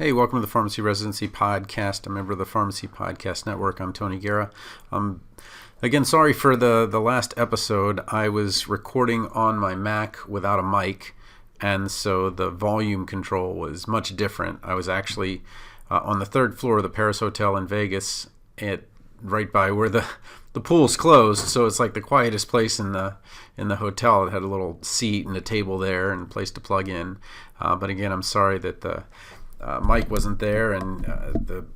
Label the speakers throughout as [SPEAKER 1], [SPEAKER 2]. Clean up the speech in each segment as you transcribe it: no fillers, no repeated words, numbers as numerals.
[SPEAKER 1] Hey, welcome to the Pharmacy Residency Podcast. I'm a member of the Pharmacy Podcast Network. I'm Tony Guerra. Again, sorry for the last episode. I was recording on my Mac without a mic, and so the volume control was much different. I was actually on the third floor of the Paris Hotel in Vegas, right by where the pool's closed, so it's like the quietest place in the hotel. It had a little seat and a table there and a place to plug in. But again, I'm sorry that the mic wasn't there and the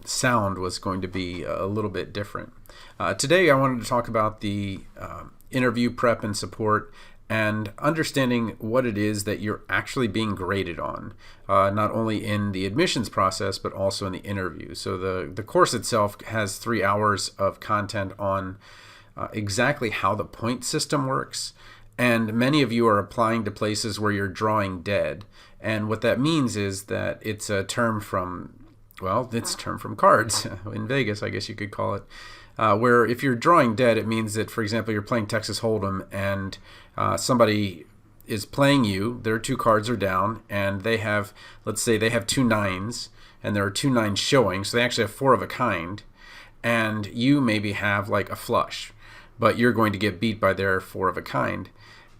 [SPEAKER 1] sound was going to be a little bit different. Today I wanted to talk about the interview prep and support and understanding what it is that you're actually being graded on, not only in the admissions process but also in the interview. So the course itself has 3 hours of content on exactly how the point system works. And many of you are applying to places where you're drawing dead. And what that means is that it's a term from, cards in Vegas, I guess you could call it, where if you're drawing dead, it means that, for example, you're playing Texas Hold'em and somebody is playing you, their 2 cards are down, and they have, let's say they have 2 nines, and there are 2 nines showing, so they actually have 4 of a kind, and you maybe have like a flush, but you're going to get beat by their 4 of a kind.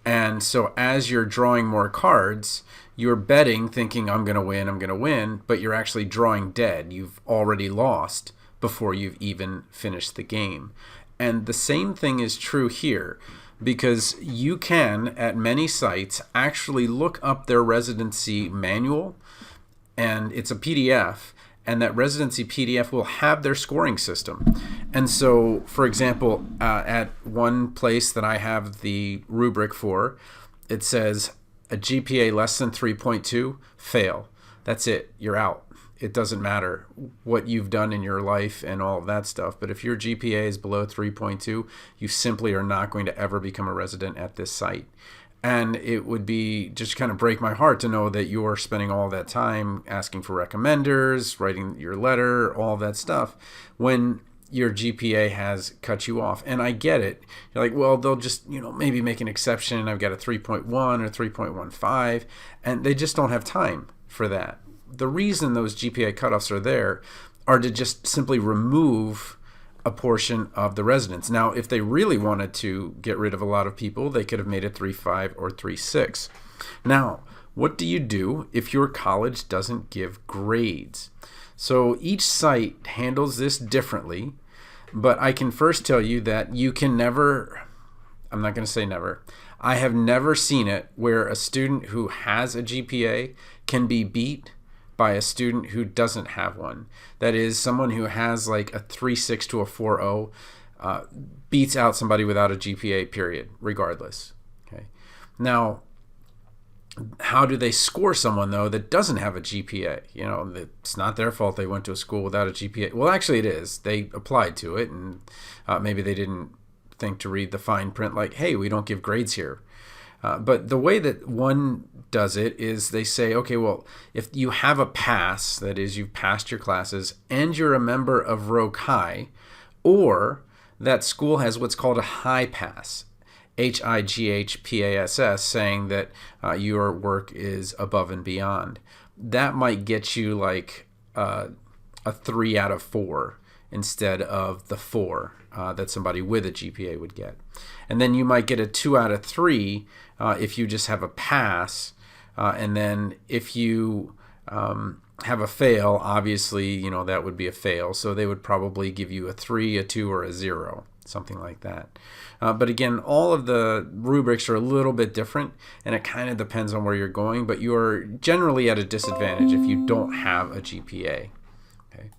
[SPEAKER 1] And so as you're drawing more cards, you're betting thinking I'm going to win, but you're actually drawing dead. You've already lost before you've even finished the game. And the same thing is true here, because you can, at many sites, actually look up their residency manual, and it's a PDF, and that residency PDF will have their scoring system. And so, for example, at one place that I have the rubric for, it says a GPA less than 3.2, fail. That's it. You're out. It doesn't matter what you've done in your life and all of that stuff. But if your GPA is below 3.2, you simply are not going to ever become a resident at this site. And it would be just kind of break my heart to know that you're spending all that time asking for recommenders, writing your letter, all that stuff, when your GPA has cut you off. And I get it. You're like, well, they'll just, maybe make an exception. I've got a 3.1 or 3.15, and they just don't have time for that. The reason those GPA cutoffs are there are to just simply remove a portion of the residents. Now, if they really wanted to get rid of a lot of people, they could have made it 3.5 or 3.6. Now, what do you do if your college doesn't give grades? So each site handles this differently, but I can first tell you that you can never, I'm not going to say never, I have never seen it where a student who has a GPA can be beat by a student who doesn't have one. That is, someone who has like a 3.6 to a 4.0 beats out somebody without a GPA, period, regardless. Okay. Now, how do they score someone, though, that doesn't have a GPA? It's not their fault they went to a school without a GPA. Well, actually, it is. They applied to it, and maybe they didn't think to read the fine print like, hey, we don't give grades here. But the way that one does it is they say, okay, well, if you have a pass, that is, you've passed your classes, and you're a member of Rogue High, or that school has what's called a high pass, HIGHPASS, saying that your work is above and beyond. That might get you like a 3 out of 4 instead of the 4 that somebody with a GPA would get. And then you might get a 2 out of 3 if you just have a pass. And then if you have a fail, obviously, that would be a fail. So they would probably give you a 3, a 2, or a 0, something like that. But again, all of the rubrics are a little bit different, and it kind of depends on where you're going, but you're generally at a disadvantage if you don't have a GPA. Okay.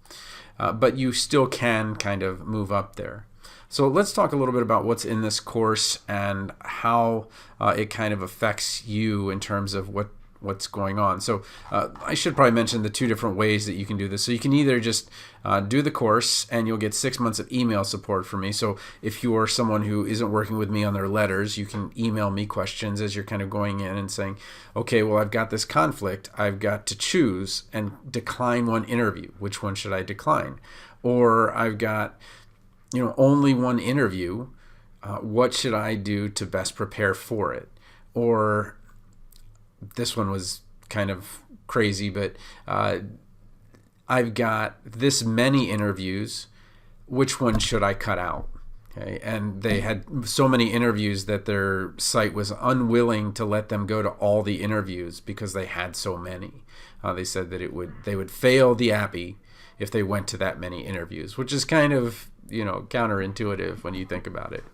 [SPEAKER 1] But you still can kind of move up there. So let's talk a little bit about what's in this course and how it kind of affects you in terms of what's going on. So I should probably mention the 2 different ways that you can do this. So you can either just do the course and you'll get 6 months of email support from me. So if you're someone who isn't working with me on their letters, you can email me questions as you're kind of going in and saying, okay, well, I've got this conflict. I've got to choose and decline one interview. Which one should I decline? Or I've got only one interview. What should I do to best prepare for it? Or this one was kind of crazy, but I've got this many interviews. Which one should I cut out? Okay, and they had so many interviews that their site was unwilling to let them go to all the interviews because they had so many. They said that they would fail the Appy if they went to that many interviews, which is kind of counterintuitive when you think about it.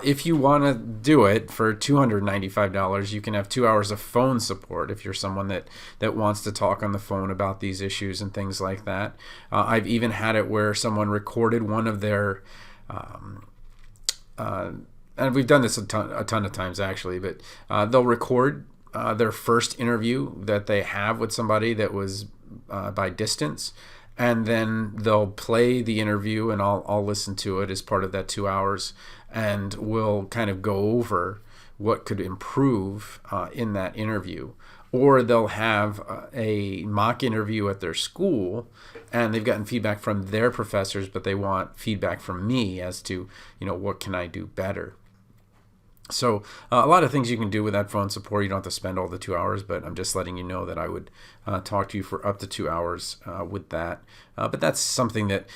[SPEAKER 1] If you want to do it for $295, you can have 2 hours of phone support if you're someone that wants to talk on the phone about these issues and things like that. I've even had it where someone recorded one of their and we've done this a ton of times actually, but they'll record their first interview that they have with somebody that was by distance, and then they'll play the interview, and I'll listen to it as part of that 2 hours, and we'll kind of go over what could improve in that interview. Or they'll have a mock interview at their school, and they've gotten feedback from their professors, but they want feedback from me as to, what can I do better. So a lot of things you can do with that phone support. You don't have to spend all the 2 hours, but I'm just letting you know that I would talk to you for up to 2 hours with that. But that's something that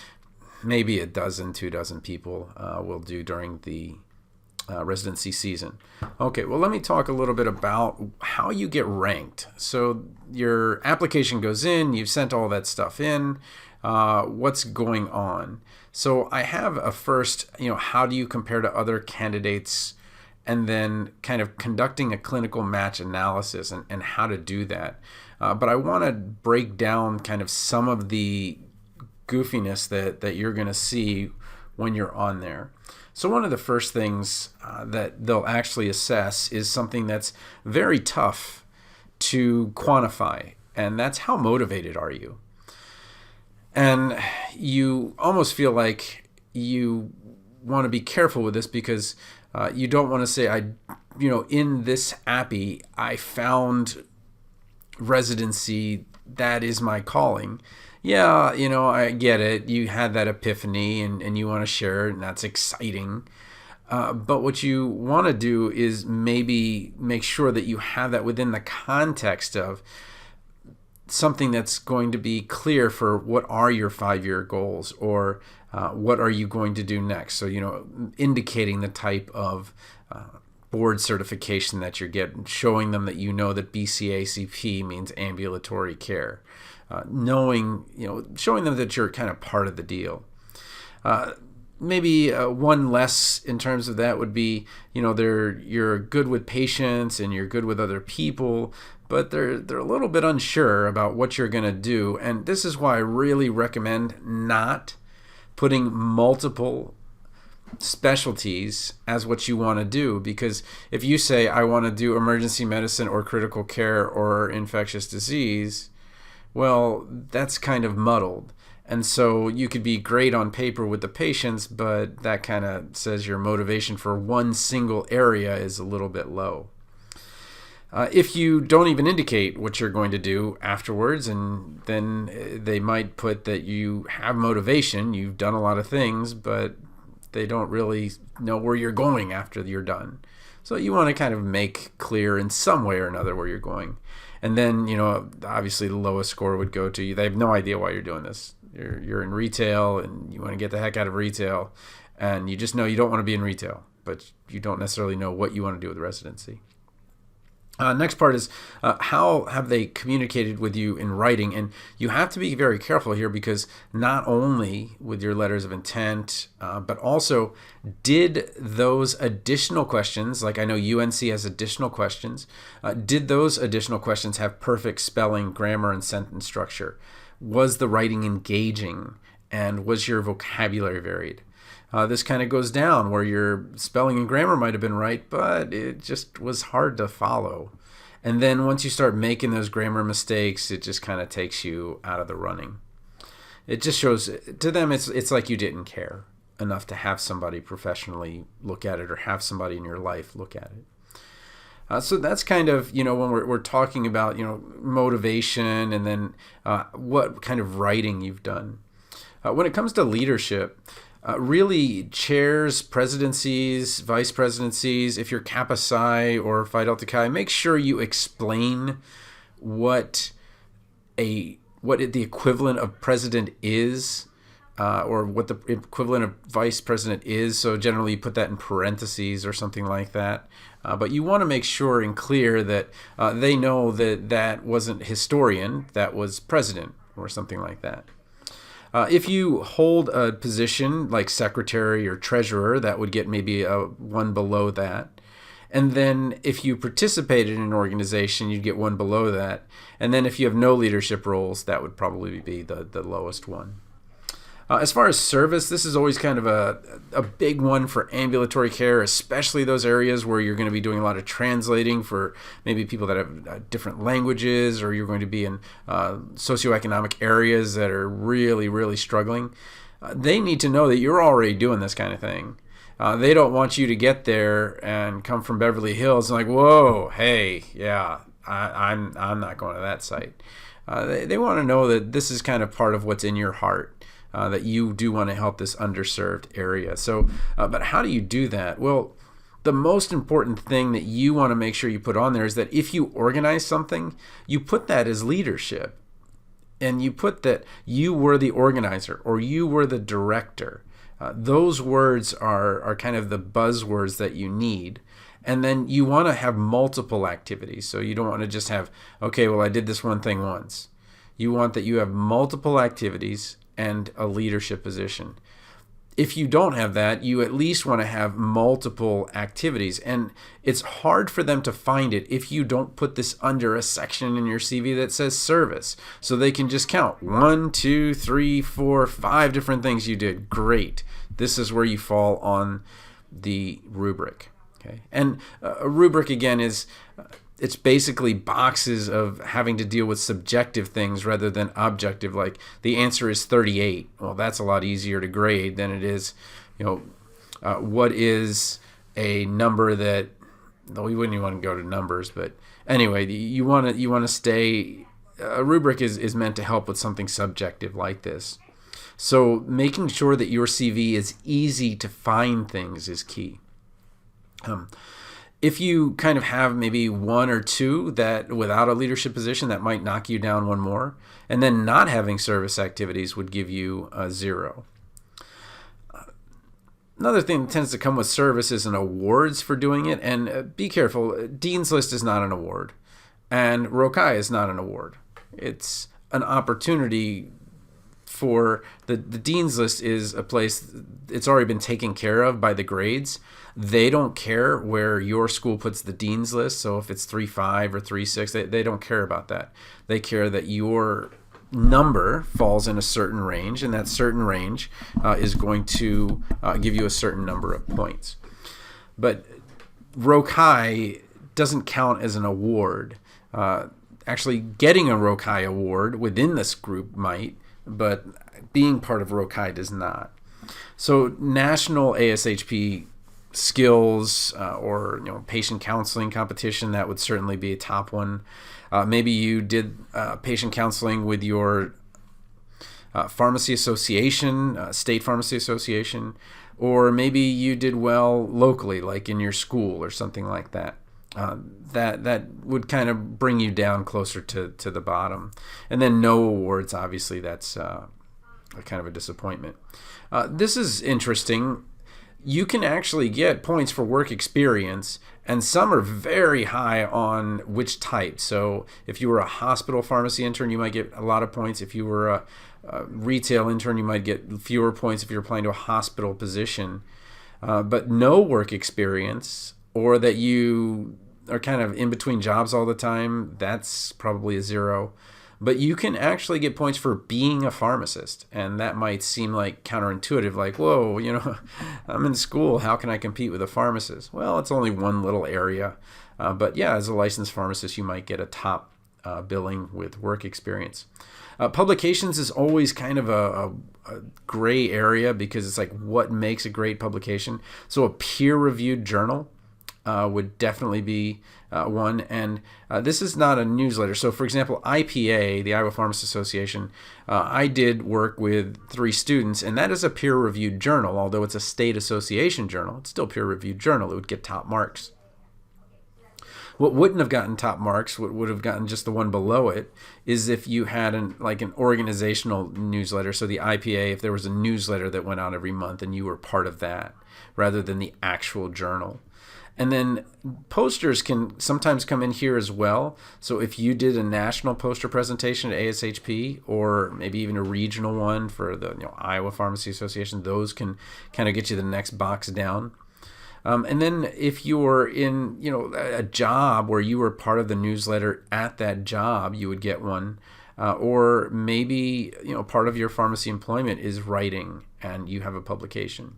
[SPEAKER 1] maybe 2 dozen people will do during the residency season. Okay, well, let me talk a little bit about how you get ranked. So your application goes in, you've sent all that stuff in, what's going on? So I have a first, how do you compare to other candidates, and then kind of conducting a clinical match analysis and how to do that. But I want to break down kind of some of the goofiness that you're going to see when you're on there. So one of the first things that they'll actually assess is something that's very tough to quantify, and that's how motivated are you. And you almost feel like you want to be careful with this because you don't want to say, in this Appy, I found residency, that is my calling. Yeah, I get it. You had that epiphany and you want to share it, and that's exciting. But what you want to do is maybe make sure that you have that within the context of something that's going to be clear for what are your 5-year goals, or what are you going to do next. So, indicating the type of board certification that you're getting, showing them that that BCACP means ambulatory care. Showing them that you're kind of part of the deal. Maybe one less in terms of that would be, you're good with patients and you're good with other people, but they're a little bit unsure about what you're going to do. And this is why I really recommend not putting multiple specialties as what you want to do, because if you say, I want to do emergency medicine or critical care or infectious disease, well, that's kind of muddled. And so you could be great on paper with the patients, but that kind of says your motivation for one single area is a little bit low. If you don't even indicate what you're going to do afterwards, and then they might put that you have motivation, you've done a lot of things, but they don't really know where you're going after you're done. So you want to kind of make clear in some way or another where you're going. And then, obviously the lowest score would go to you. They have no idea why you're doing this. You're in retail and you want to get the heck out of retail, and you just know you don't want to be in retail, but you don't necessarily know what you want to do with residency. Next part is how have they communicated with you in writing? And you have to be very careful here, because not only with your letters of intent, but also did those additional questions, like I know UNC has additional questions, did those additional questions have perfect spelling, grammar, and sentence structure? Was the writing engaging? And was your vocabulary varied? This kind of goes down where your spelling and grammar might have been right, but it just was hard to follow. And then once you start making those grammar mistakes, it just kind of takes you out of the running. It just shows to them it's like you didn't care enough to have somebody professionally look at it, or have somebody in your life look at it. So that's kind of, when we're talking about, motivation, and then what kind of writing you've done. When it comes to leadership, really chairs, presidencies, vice presidencies, if you're Kappa Psi or Phi Delta Chi, make sure you explain the equivalent of president is, or what the equivalent of vice president is. So generally you put that in parentheses or something like that. But you want to make sure and clear that they know that that wasn't historian, that was president or something like that. If you hold a position like secretary or treasurer, that would get maybe one below that. And then if you participated in an organization, you'd get one below that. And then if you have no leadership roles, that would probably be the lowest one. As far as service, this is always kind of a big one for ambulatory care, especially those areas where you're going to be doing a lot of translating for maybe people that have different languages, or you're going to be in socioeconomic areas that are really, really struggling. They need to know that you're already doing this kind of thing. They don't want you to get there and come from Beverly Hills and like, whoa, hey, yeah, I'm not going to that site. They want to know that this is kind of part of what's in your heart. That you do want to help this underserved area. So, but how do you do that? Well, the most important thing that you want to make sure you put on there is that if you organize something, you put that as leadership. And you put that you were the organizer or you were the director. Those words are kind of the buzzwords that you need. And then you want to have multiple activities. So you don't want to just have, okay, well, I did this one thing once. You want that you have multiple activities and a leadership position. If you don't have that, you at least want to have multiple activities. And it's hard for them to find it if you don't put this under a section in your CV that says service. So they can just count 1, 2, 3, 4, 5 different things you did. Great. This is where you fall on the rubric. Okay. And a rubric, again, is it's basically boxes of having to deal with subjective things rather than objective. Like the answer is 38. Well, that's a lot easier to grade than it is, what is a number that, though we wouldn't even want to go to numbers, but anyway, you want to stay. A rubric is meant to help with something subjective like this. So making sure that your CV is easy to find things is key. If you kind of have maybe one or two that without a leadership position, that might knock you down one more. And then not having service activities would give you a 0. Another thing that tends to come with service is an awards for doing it. And be careful, Dean's List is not an award. And Rokai is not an award. It's an opportunity for the Dean's List is a place, it's already been taken care of by the grades. They don't care where your school puts the Dean's List. So if it's 3.5 or 3.6, they don't care about that. They care that your number falls in a certain range, and that certain range is going to give you a certain number of points. But Rokai doesn't count as an award. Actually, getting a Rokai award within this group might, but being part of Rokai does not. So national ASHP skills or patient counseling competition, that would certainly be a top one. Maybe you did patient counseling with your pharmacy association, state pharmacy association, or maybe you did well locally, like in your school or something like that. That would kind of bring you down closer to the bottom. And then no awards, obviously that's a kind of a disappointment. This is interesting. You can actually get points for work experience, and some are very high on which type. So if you were a hospital pharmacy intern, you might get a lot of points. If you were a retail intern, you might get fewer points if you're applying to a hospital position. But no work experience, or that you are kind of in between jobs all the time, that's probably a 0. But you can actually get points for being a pharmacist. And that might seem like counterintuitive, like, whoa, I'm in school, how can I compete with a pharmacist? Well, it's only one little area. But yeah, as a licensed pharmacist, you might get a top billing with work experience. Publications is always kind of a gray area because it's like, what makes a great publication? So a peer-reviewed journal would definitely be one. And this is not a newsletter. So, for example, IPA, the Iowa Pharmacists Association, I did work with 3 students, and that is a peer-reviewed journal. Although it's a state association journal, it's still a peer-reviewed journal. It would get top marks. What wouldn't have gotten top marks, what would have gotten just the one below it, is if you had an organizational newsletter. So the IPA, if there was a newsletter that went out every month and you were part of that, rather than the actual journal. And then posters can sometimes come in here as well. So if you did a national poster presentation at ASHP, or maybe even a regional one for the Iowa Pharmacy Association, those can kind of get you the next box down. And then if you were in a job where you were part of the newsletter at that job, you would get one. Or maybe part of your pharmacy employment is writing and you have a publication.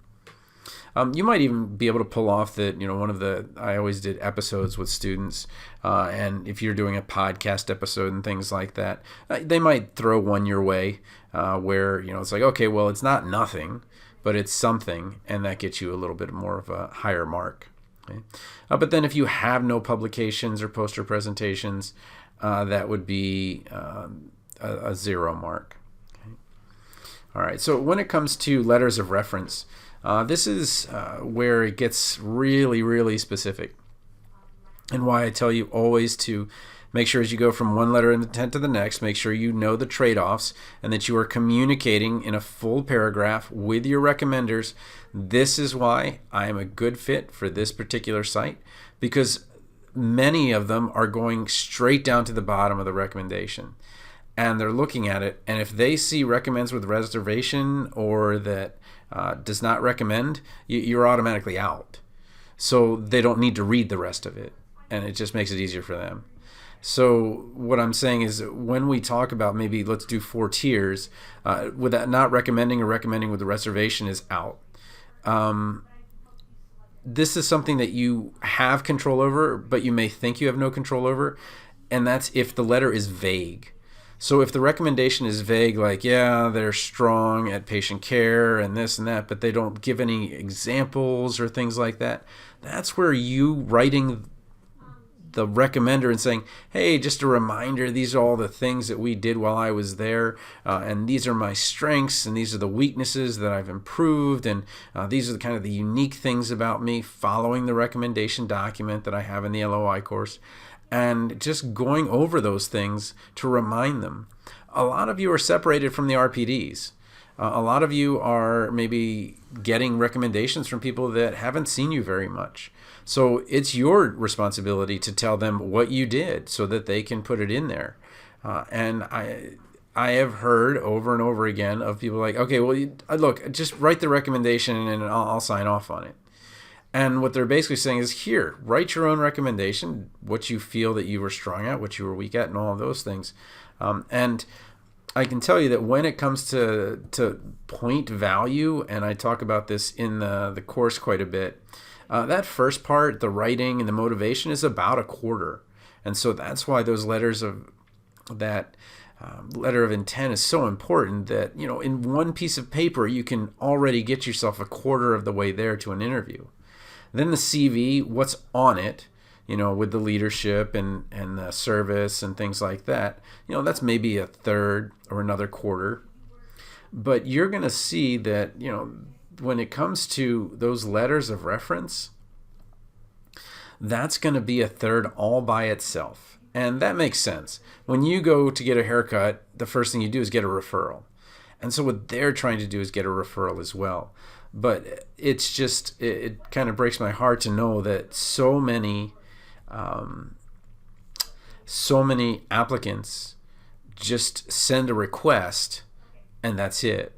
[SPEAKER 1] You might even be able to pull off that, I always did episodes with students, and if you're doing a podcast episode and things like that, they might throw one your way where, it's like, okay, well, it's not nothing, but it's something, and that gets you a little bit more of a higher mark. Okay? But then if you have no publications or poster presentations, that would be a 0 mark. Okay? All right, so when it comes to letters of reference, this is where it gets really, really specific, and why I tell you always to make sure as you go from one letter of intent to the next, make sure you know the trade-offs and that you are communicating in a full paragraph with your recommenders. This is why I am a good fit for this particular site, because many of them are going straight down to the bottom of the recommendation. And they're looking at it, and if they see recommends with reservation or that does not recommend, you're automatically out. So they don't need to read the rest of it, and it just makes it easier for them. So what I'm saying is, when we talk about maybe let's do 4 tiers, with that not recommending or recommending with the reservation is out. This is something that you have control over, but you may think you have no control over, and that's if the letter is vague. So if the recommendation is vague, like, yeah, they're strong at patient care and this and that, but they don't give any examples or things like that, that's where you writing the recommender and saying, hey, just a reminder, these are all the things that we did while I was there, and these are my strengths, and these are the weaknesses that I've improved, and these are the kind of the unique things about me, following the recommendation document that I have in the LOI course. And just going over those things to remind them. A lot of you are separated from the RPDs. A lot of you are maybe getting recommendations from people that haven't seen you very much. So it's your responsibility to tell them what you did so that they can put it in there. And I have heard over and over again of people like, okay, well, look, just write the recommendation and I'll sign off on it. And what they're basically saying is, here, write your own recommendation, what you feel that you were strong at, what you were weak at, and all of those things. And I can tell you that when it comes to point value, and I talk about this in the course quite a bit, that first part, the writing and the motivation, is about a quarter. And so that's why those letters of that letter of intent is so important, that in one piece of paper you can already get yourself a quarter of the way there to an interview. Then the CV, what's on it, with the leadership and the service and things like that, that's maybe a third or another quarter. But you're going to see that, when it comes to those letters of reference, that's going to be a third all by itself. And that makes sense. When you go to get a haircut, the first thing you do is get a referral. And so what they're trying to do is get a referral as well. But it's just, it kind of breaks my heart to know that so many applicants just send a request and that's it.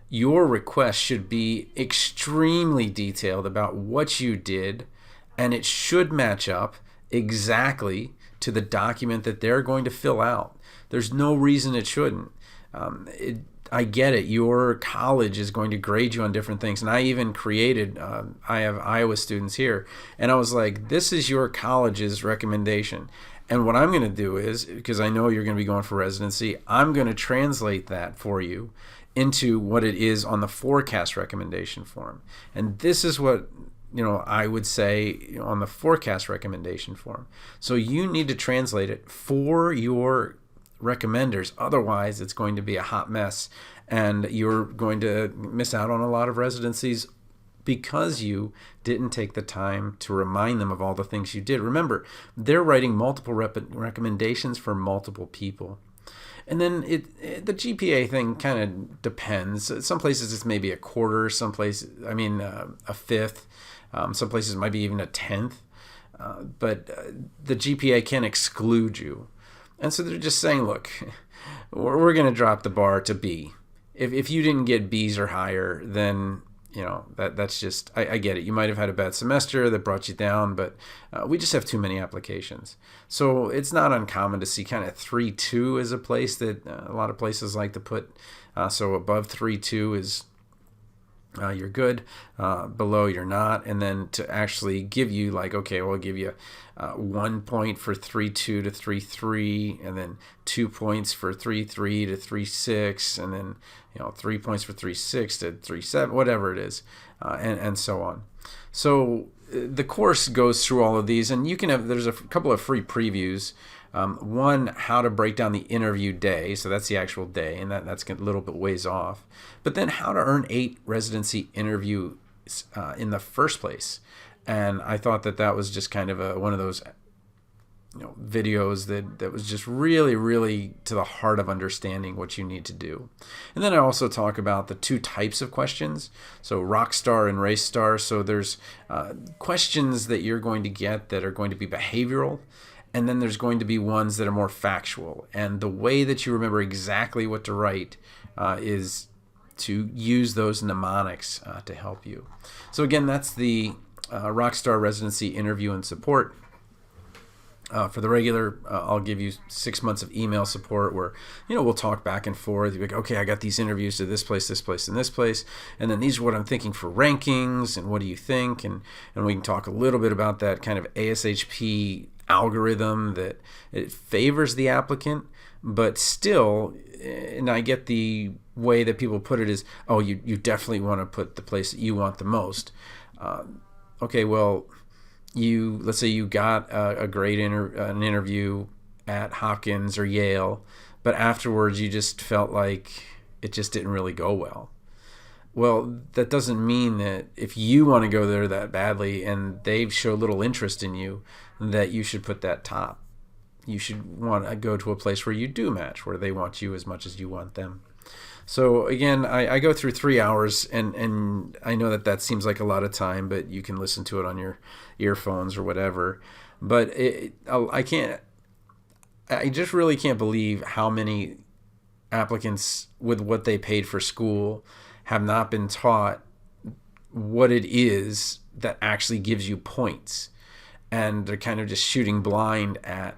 [SPEAKER 1] Your request should be extremely detailed about what you did, and it should match up exactly to the document that they're going to fill out. There's no reason it shouldn't. I get it. Your college is going to grade you on different things. And I even created, I have Iowa students here, and I was like, this is your college's recommendation. And what I'm going to do is, because I know you're going to be going for residency, I'm going to translate that for you into what it is on the forecast recommendation form. And this is what I would say on the forecast recommendation form. So you need to translate it for your recommenders. Otherwise, it's going to be a hot mess, and you're going to miss out on a lot of residencies because you didn't take the time to remind them of all the things you did. Remember, they're writing multiple recommendations for multiple people. And then the GPA thing kind of depends. Some places it's maybe a quarter, some places, a fifth. Some places might be even a tenth. But the GPA can exclude you. And so they're just saying, look, we're going to drop the bar to B. If you didn't get B's or higher, then that's just, I get it. You might have had a bad semester that brought you down, but we just have too many applications. So it's not uncommon to see kind of 3.2 as a place that a lot of places like to put. So above 3.2 is you're good, below you're not. And then to actually give you like, okay, we'll give you 1 point for 3.2 to 3.3, and then 2 points for 3.3 to 3.6, and then 3 points for 3.6 to 3.7, whatever it is, and so on. So the course goes through all of these, and you can have, there's a couple of free previews. One, how to break down the interview day. So that's the actual day, and that's a little bit ways off. But then how to earn 8 residency interviews in the first place. And I thought that was just kind of one of those videos that was just really, really to the heart of understanding what you need to do. And then I also talk about the 2 types of questions, so Rockstar and Race Star. So there's questions that you're going to get that are going to be behavioral, and then there's going to be ones that are more factual. And the way that you remember exactly what to write is to use those mnemonics to help you. So again, that's the Rockstar Residency Interview and Support. For the regular, I'll give you 6 months of email support where, we'll talk back and forth. You'll be like, okay, I got these interviews to this place, and this place. And then these are what I'm thinking for rankings, and what do you think? And we can talk a little bit about that kind of ASHP algorithm that it favors the applicant, but still, and I get the way that people put it is, oh, you definitely want to put the place that you want the most. Okay, well, let's say you got a great an interview at Hopkins or Yale, but afterwards you just felt like it just didn't really go well. Well, that doesn't mean that if you want to go there that badly and they show little interest in you, that you should put that top. You should want to go to a place where you do match, where they want you as much as you want them. So again, I go through 3 hours, and I know that seems like a lot of time, but you can listen to it on your earphones or whatever. But I just really can't believe how many applicants with what they paid for school have not been taught what it is that actually gives you points. And they're kind of just shooting blind at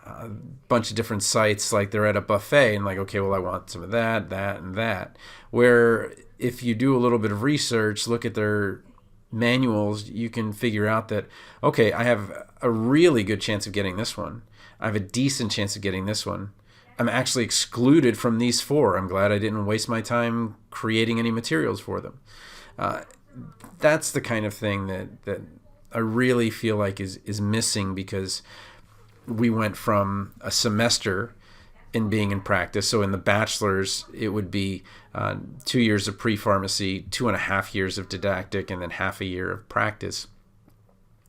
[SPEAKER 1] a bunch of different sites, like they're at a buffet and like, okay, well, I want some of that, and that. Where if you do a little bit of research, look at their manuals, you can figure out that, okay, I have a really good chance of getting this one. I have a decent chance of getting this one. I'm actually excluded from these 4. I'm glad I didn't waste my time creating any materials for them. That's the kind of thing that I really feel like is missing, because we went from a semester in being in practice. So in the bachelor's, it would be 2 years of pre-pharmacy, 2.5 years of didactic, and then half a year of practice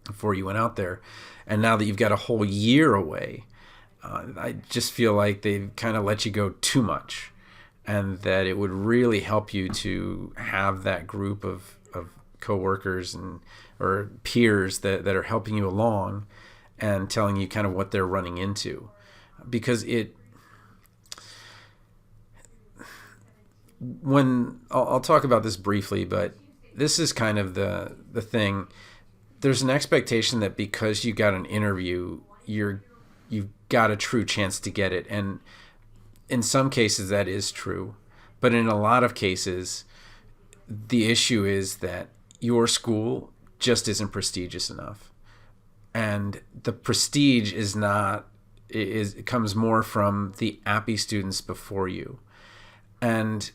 [SPEAKER 1] before you went out there. And now that you've got a whole year away, I just feel like they've kind of let you go too much, and that it would really help you to have that group of coworkers or peers that are helping you along and telling you kind of what they're running into. Because I'll talk about this briefly, but this is kind of the thing. There's an expectation that because you got an interview, you've got a true chance to get it. And in some cases that is true, but in a lot of cases, the issue is that your school just isn't prestigious enough. And the prestige it comes more from the Appy students before you. And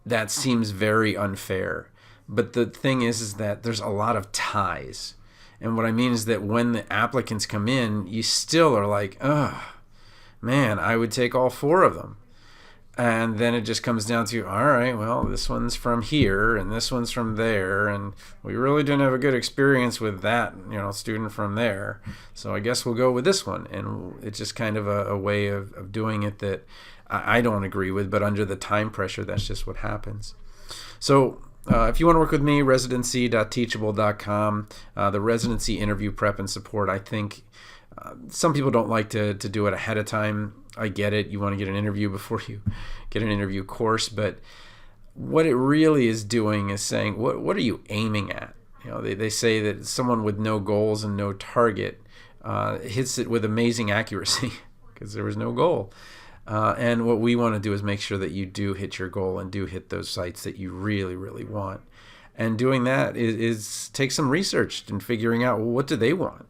[SPEAKER 1] that seems very unfair. But the thing is that there's a lot of ties. And what I mean is that when the applicants come in, you still are like, oh, man, I would take all 4 of them. And then it just comes down to, all right, well, this one's from here and this one's from there, and we really didn't have a good experience with that, student from there. So I guess we'll go with this one. And it's just kind of a way of doing it that I don't agree with, but under the time pressure, that's just what happens. So if you want to work with me, residency.teachable.com, the residency interview prep and support, I think some people don't like to do it ahead of time. I get it. You want to get an interview before you get an interview course, but what it really is doing is saying, what are you aiming at? They say that someone with no goals and no target hits it with amazing accuracy because there was no goal. And what we want to do is make sure that you do hit your goal and do hit those sites that you really, really want. And doing that is take some research and figuring out, well, what do they want?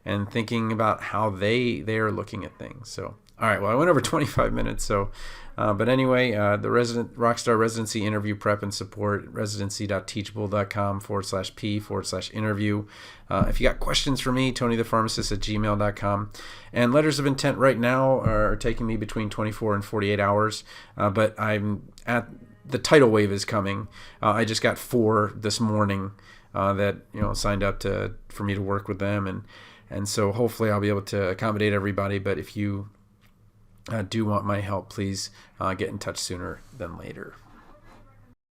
[SPEAKER 1] And thinking about how they are looking at things. So, all right, well, I went over 25 minutes. So, but anyway, the Rockstar Residency Interview Prep and Support, residency.teachable.com/p/interview. If you got questions for me, TonyThePharmacist@gmail.com. And letters of intent right now are taking me between 24 and 48 hours. But the tidal wave is coming. I just got 4 this morning that signed up for me to work with them, and so hopefully I'll be able to accommodate everybody. But if you do want my help, please get in touch sooner than later.